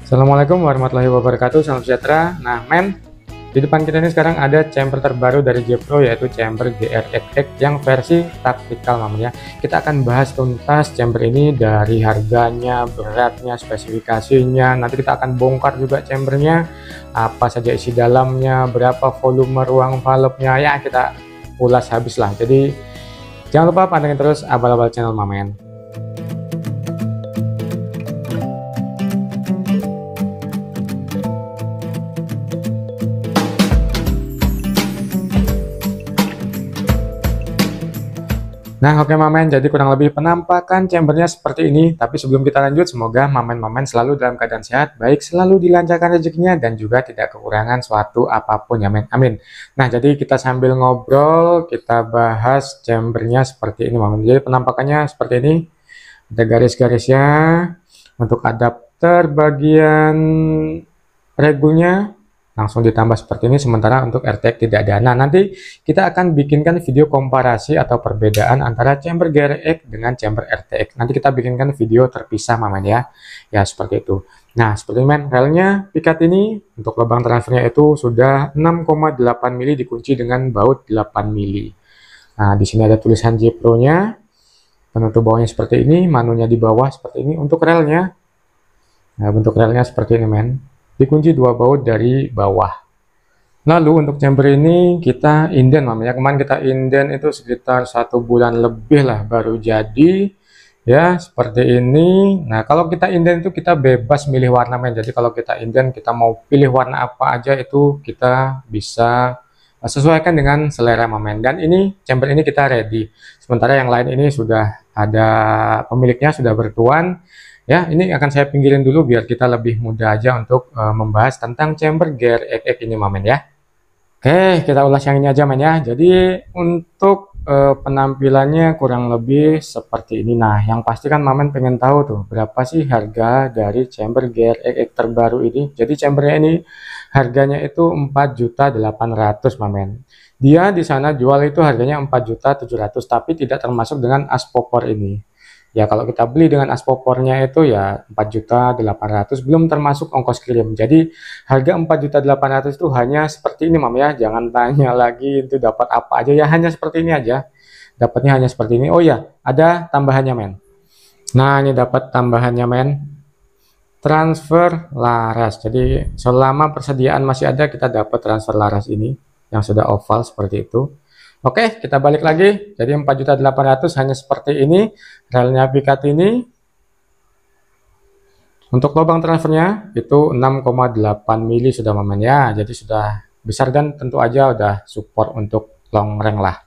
Assalamualaikum warahmatullahi wabarakatuh, salam sejahtera. Nah men, di depan kita ini sekarang ada chamber terbaru dari J-Pro, yaitu chamber GRXX yang versi taktikal namanya. Kita akan bahas tuntas chamber ini dari harganya, beratnya, spesifikasinya. Nanti kita akan bongkar juga chambernya, apa saja isi dalamnya, berapa volume ruang valve-nya, ya kita ulas habis lah. Jadi jangan lupa pantengin terus abal-abal channel Mamen. Nah oke Mamen, jadi kurang lebih penampakan chambernya seperti ini. Tapi sebelum kita lanjut, semoga Mamen-Mamen selalu dalam keadaan sehat, baik selalu dilancarkan rezekinya dan juga tidak kekurangan suatu apapun ya men, amin. Nah jadi kita sambil ngobrol, kita bahas chambernya seperti ini Mamen. Jadi penampakannya seperti ini, ada garis-garisnya. Untuk adapter bagian regulnya langsung ditambah seperti ini, sementara untuk RTX tidak ada. Nah nanti kita akan bikinkan video komparasi atau perbedaan antara chamber GRX dengan chamber RTX. Nanti kita bikinkan video terpisah Mamen ya, ya seperti itu. Nah seperti men, relnya pikat ini untuk lubang transfernya itu sudah 6,8 mili dikunci dengan baut 8 mili. Nah di sini ada tulisan J-Pro nya, penutup bawahnya seperti ini, manunya di bawah seperti ini. Untuk relnya, nah bentuk relnya seperti ini men, dikunci dua baut dari bawah. Lalu untuk chamber ini kita inden namanya. Kemarin kita inden itu sekitar 1 bulan lebih lah baru jadi ya seperti ini. Nah kalau kita inden itu kita bebas milih warna men. Jadi kalau kita inden kita mau pilih warna apa aja itu kita bisa sesuaikan dengan selera Mamen. Dan ini chamber ini kita ready. Sementara yang lain ini sudah ada pemiliknya, sudah bertuan. Ya, ini akan saya pinggirin dulu biar kita lebih mudah aja untuk membahas tentang chamber GRXX ini Mamen ya. Oke, kita ulas yang ini aja men ya. Jadi untuk penampilannya kurang lebih seperti ini. Nah, yang pasti kan Mamen pengen tahu tuh berapa sih harga dari chamber GRXX terbaru ini. Jadi chambernya ini harganya itu 4.800.000 Mamen. Dia di sana jual itu harganya 4.700.000 tapi tidak termasuk dengan as popor ini. Ya kalau kita beli dengan as popornya itu ya 4.800.000 belum termasuk ongkos kirim. Jadi harga 4.800.000 itu hanya seperti ini Mam ya. Jangan tanya lagi itu dapat apa aja ya, hanya seperti ini aja. Dapatnya hanya seperti ini. Oh ya, ada tambahannya men. Nah, ini dapat tambahannya men. Transfer laras. Jadi selama persediaan masih ada kita dapat transfer laras ini yang sudah oval seperti itu. Oke, kita balik lagi. Jadi 4.800.000 hanya seperti ini. Relnya pikat ini. Untuk lubang transfernya itu 6,8 mili sudah Mamen ya. Jadi sudah besar dan tentu aja udah support untuk long range lah.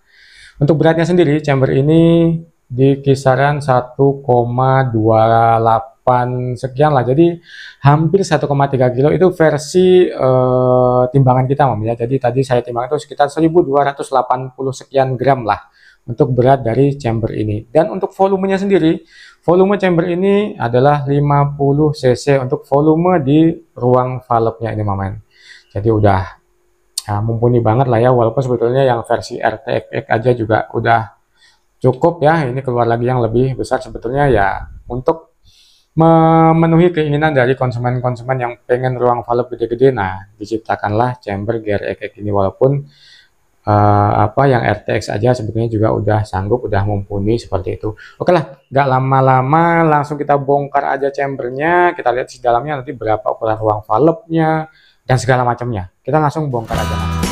Untuk beratnya sendiri chamber ini di kisaran 1,28 sekian lah. Jadi hampir 1,3 kilo itu versi timbangan kita Mam ya. Jadi tadi saya timbang itu sekitar 1280 sekian gram lah untuk berat dari chamber ini. Dan untuk volumenya sendiri, volume chamber ini adalah 50 cc untuk volume di ruang valve-nya ini Mamen. Jadi udah ya, mumpuni banget lah ya, walaupun sebetulnya yang versi RTX aja juga udah cukup ya. Ini keluar lagi yang lebih besar sebetulnya ya untuk memenuhi keinginan dari konsumen-konsumen yang pengen ruang valve gede-gede. Nah diciptakanlah chamber GRXX ini, walaupun yang RTX aja sebetulnya juga udah sanggup, udah mumpuni seperti itu. Oke lah, nggak lama-lama langsung kita bongkar aja chambernya. Kita lihat di dalamnya nanti berapa ukuran ruang valve-nya dan segala macamnya. Kita langsung bongkar aja nanti.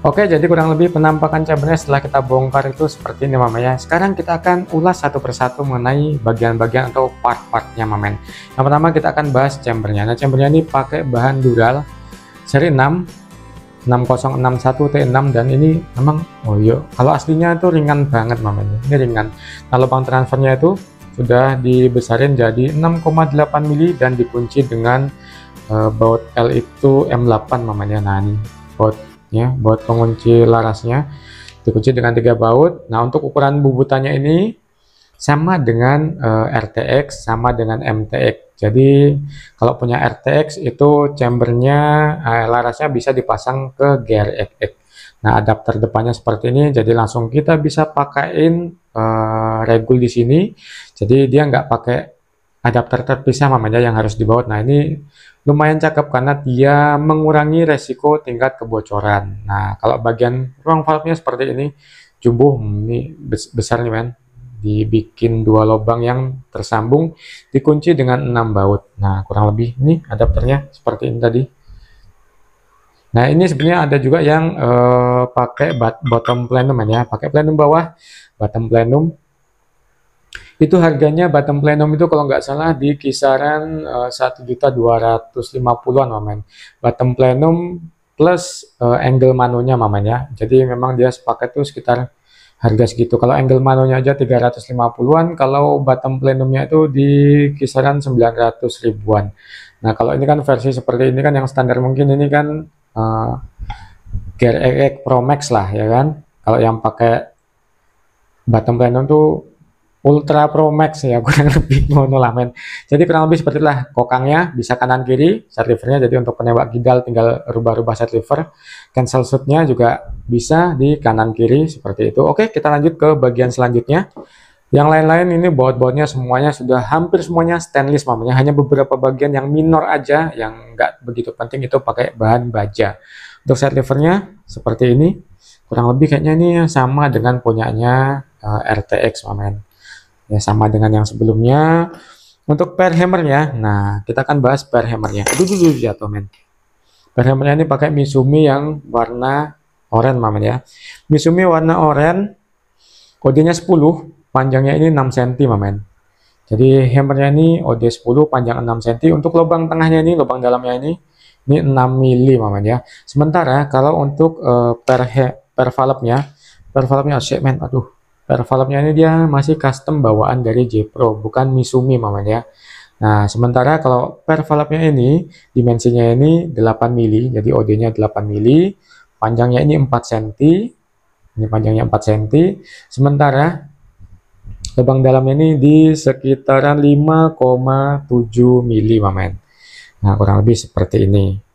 Oke, jadi kurang lebih penampakan chambernya setelah kita bongkar itu seperti ini Mamen ya. Sekarang kita akan ulas satu persatu mengenai bagian-bagian atau part-partnya Mamen. Yang pertama kita akan bahas chambernya. Nah, chambernya ini pakai bahan Dural seri 6 6061 T6 dan ini memang kalau aslinya itu ringan banget Mamen. Ini ringan. Nah, lubang transfernya itu sudah dibesarin jadi 6,8 mili dan dikunci dengan baut L itu M8 Mamen ya. Nah, ini baut pengunci larasnya dikunci dengan 3 baut. Nah, untuk ukuran bubutannya ini sama dengan RTX, sama dengan MTX. Jadi kalau punya RTX itu chambernya larasnya bisa dipasang ke GRX. Nah, adapter depannya seperti ini, jadi langsung kita bisa pakaiin regul di sini. Jadi dia nggak pakai adapter terpisah mamanya yang harus dibaut. Nah, ini lumayan cakep karena dia mengurangi resiko tingkat kebocoran. Nah, kalau bagian ruang valve-nya seperti ini, jumbo ini besar nih men, dibikin 2 lubang yang tersambung, dikunci dengan 6 baut. Nah, kurang lebih ini adapternya seperti ini tadi. Nah, ini sebenarnya ada juga yang pakai bottom plenum ya, pakai plenum bawah, bottom plenum. Itu harganya bottom plenum itu kalau nggak salah di kisaran 1.250.000-an Mamen. Bottom plenum plus angle manonya Mamen ya. Jadi memang dia sepaket tuh sekitar harga segitu. Kalau angle manonya aja 350-an, kalau bottom plenumnya itu di kisaran 900 ribuan. Nah, kalau ini kan versi seperti ini kan yang standar mungkin ini kan GRX Pro Max lah ya kan. Kalau yang pakai bottom plenum tuh Ultra Pro Max ya, kurang lebih ngono lah men. Jadi kurang lebih seperti itulah, kokangnya bisa kanan kiri set levernya, jadi untuk penembak kidal tinggal rubah-rubah set lever. Cancel shootnya juga bisa di kanan kiri seperti itu. Oke, kita lanjut ke bagian selanjutnya. Yang lain-lain ini baut-bautnya semuanya sudah hampir semuanya stainless mamanya, hanya beberapa bagian yang minor aja yang nggak begitu penting itu pakai bahan baja. Untuk set levernya seperti ini, kurang lebih kayaknya ini sama dengan punyanya RTX mamen. Ya, sama dengan yang sebelumnya. Untuk per hammernya, nah kita akan bahas per hammernya. Dulu jatuh men. Per hammernya ini pakai Misumi yang warna oranye mamen ya. Misumi warna oranye, OD-nya 10, panjangnya ini 6 cm mamen. Jadi hammernya ini OD 10, panjang 6 cm. Untuk lubang tengahnya ini, lubang dalamnya ini 6 mili mamen ya. Sementara kalau untuk per valve-nya, aduh. Per valve-nya ini dia masih custom bawaan dari J-Pro, bukan Misumi mamen ya. Nah, sementara kalau per valve-nya ini dimensinya ini 8 mili, jadi OD-nya 8 mili, panjangnya ini 4 cm. Ini panjangnya 4 cm. Sementara lubang dalamnya ini di sekitaran 5,7 mili mamen. Nah, kurang lebih seperti ini.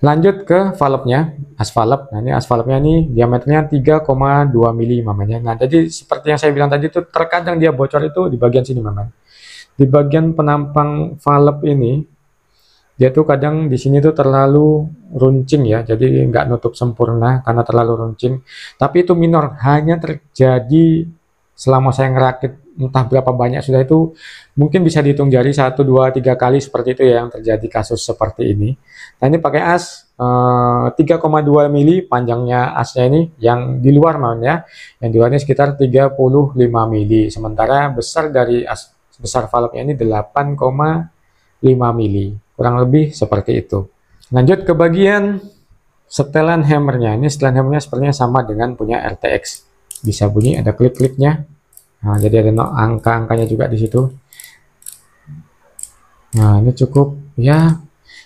Lanjut ke valve-nya, as valve. Nah, ini as valve-nya ini diameternya 3,2 mili mamanya. Nah, jadi seperti yang saya bilang tadi itu terkadang dia bocor itu di bagian sini maman. Di bagian penampang valve ini dia tuh kadang di sini tuh terlalu runcing ya. Jadi nggak nutup sempurna karena terlalu runcing. Tapi itu minor, hanya terjadi selama saya ngerakit entah berapa banyak sudah, itu mungkin bisa dihitung jari 1, 2, 3 kali seperti itu ya yang terjadi kasus seperti ini. Nah, ini pakai as 3,2 mili panjangnya asnya ini, yang di luar ya, yang di luarnya sekitar 35 mili, sementara besar dari as besar valve-nya ini 8,5 mili, kurang lebih seperti itu. Lanjut ke bagian setelan hammernya. Ini setelan hammernya sepertinya sama dengan punya RTX, bisa bunyi ada klik-kliknya. Nah, jadi ada angka-angkanya juga di situ. Nah, ini cukup ya,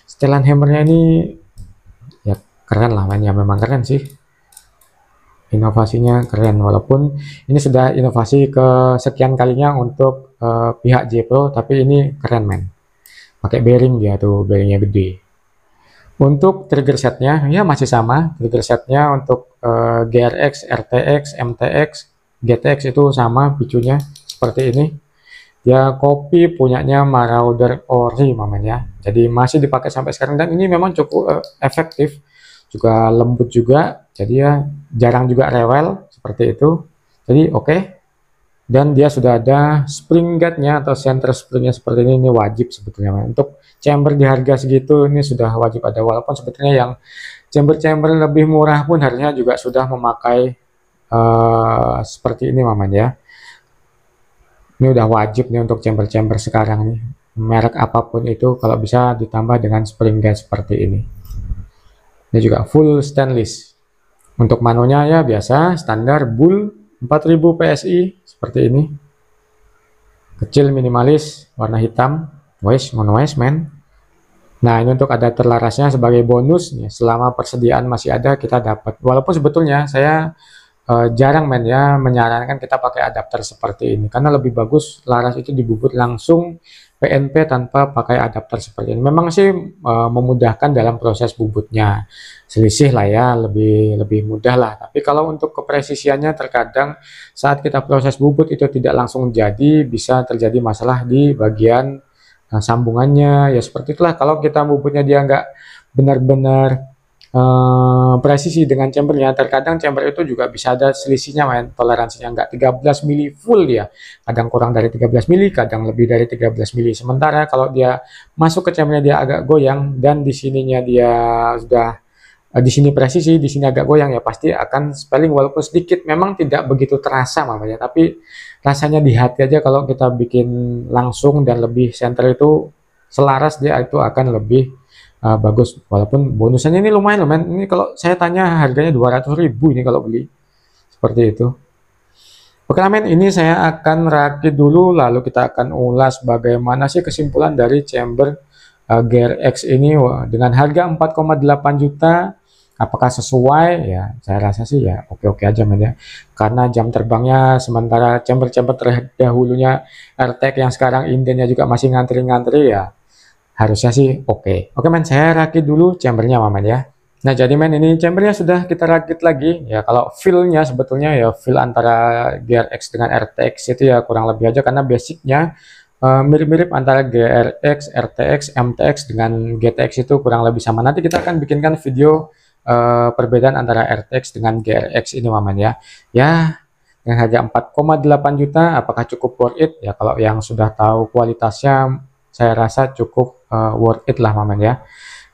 setelan hammernya ini ya keren lah men, ya memang keren sih. Inovasinya keren, walaupun ini sudah inovasi ke sekian kalinya untuk pihak J-Pro, tapi ini keren men. Pakai bearing dia tuh, bearingnya gede. Untuk trigger setnya ya masih sama, trigger setnya untuk GRX, RTX, MTX, GTX itu sama picunya seperti ini. Ya kopi punyanya Marauder Ori mamanya, jadi masih dipakai sampai sekarang dan ini memang cukup efektif, juga lembut juga, jadi ya jarang juga rewel seperti itu. Jadi oke. Dan dia sudah ada spring guide-nya atau center springnya seperti ini wajib sebetulnya. Untuk chamber di harga segitu ini sudah wajib ada, walaupun sebetulnya yang chamber-chamber lebih murah pun harusnya juga sudah memakai seperti ini mamen ya. Ini udah wajib nih untuk chamber-chamber sekarang nih, merek apapun itu kalau bisa ditambah dengan spring gauge seperti ini. Ini juga full stainless. Untuk manonya ya biasa standar bull 4000 PSI seperti ini. Kecil, minimalis, warna hitam, mono waste man. Nah, ini untuk adapter larasnya sebagai bonus ya, selama persediaan masih ada kita dapat. Walaupun sebetulnya saya jarang ya menyarankan kita pakai adapter seperti ini, karena lebih bagus laras itu dibubut langsung PNP tanpa pakai adapter seperti ini. Memang sih memudahkan dalam proses bubutnya, selisih lah ya, lebih mudah lah. Tapi kalau untuk kepresisiannya terkadang saat kita proses bubut itu tidak langsung jadi, bisa terjadi masalah di bagian sambungannya ya, seperti itulah. Kalau kita bubutnya dia nggak benar-benar presisi dengan chambernya, terkadang chamber itu juga bisa ada selisihnya main, toleransinya nggak 13 mili full ya, kadang kurang dari 13 mili, kadang lebih dari 13 mili. Sementara kalau dia masuk ke chambernya dia agak goyang dan di sininya dia sudah di sini presisi, di sini agak goyang ya, pasti akan spelling walaupun sedikit, memang tidak begitu terasa mamanya, tapi rasanya di hati aja kalau kita bikin langsung dan lebih center itu selaras, dia itu akan lebih bagus. Walaupun bonusannya ini lumayan loh men, ini kalau saya tanya harganya 200.000 ini kalau beli seperti itu. Oke men, ini saya akan rakit dulu lalu kita akan ulas bagaimana sih kesimpulan dari chamber GRX ini dengan harga 4,8 juta. Apakah sesuai ya? Saya rasa sih ya oke-oke aja men ya, karena jam terbangnya sementara chamber-chamber terdahulunya RTX yang sekarang indennya juga masih ngantri-ngantri ya, harusnya sih oke. Oke men, saya rakit dulu chambernya mamen ya. Nah jadi men, ini chambernya sudah kita rakit lagi ya. Kalau feel-nya sebetulnya ya feel antara GRX dengan RTX itu ya kurang lebih aja, karena basicnya mirip-mirip antara GRX, RTX, MTX dengan GTX itu kurang lebih sama. Nanti kita akan bikinkan video perbedaan antara RTX dengan GRX ini mamen ya. Ya dengan harga 4,8 juta apakah cukup worth it ya? Kalau yang sudah tahu kualitasnya saya rasa cukup worth it lah mamen ya.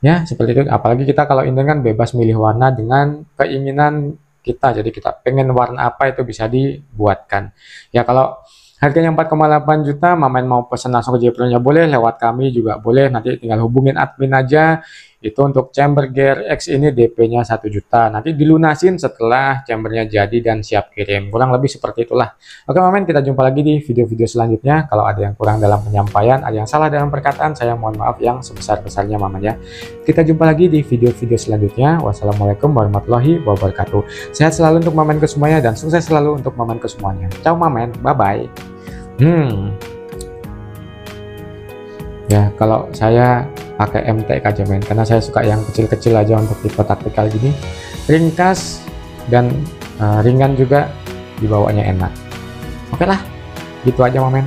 Ya seperti itu, apalagi kita kalau ini kan bebas milih warna dengan keinginan kita, jadi kita pengen warna apa itu bisa dibuatkan ya. Kalau harganya 4,8 juta mamen mau pesan langsung ke JPro-nya boleh, lewat kami juga boleh, nanti tinggal hubungin admin aja. Itu untuk chamber GRX ini DP-nya 1 juta, nanti dilunasin setelah chambernya jadi dan siap kirim, kurang lebih seperti itulah. Oke mamen, kita jumpa lagi di video-video selanjutnya. Kalau ada yang kurang dalam penyampaian, ada yang salah dalam perkataan, saya mohon maaf yang sebesar-besarnya mamen ya. Kita jumpa lagi di video-video selanjutnya. Wassalamualaikum warahmatullahi wabarakatuh. Sehat selalu untuk mamen ke semuanya dan sukses selalu untuk mamen ke semuanya. Ciao mamen, bye-bye. Ya kalau saya pakai MTX aja men, karena saya suka yang kecil-kecil aja untuk tipe taktikal gini, ringkas dan ringan juga, dibawanya enak. Oke lah, gitu aja momen.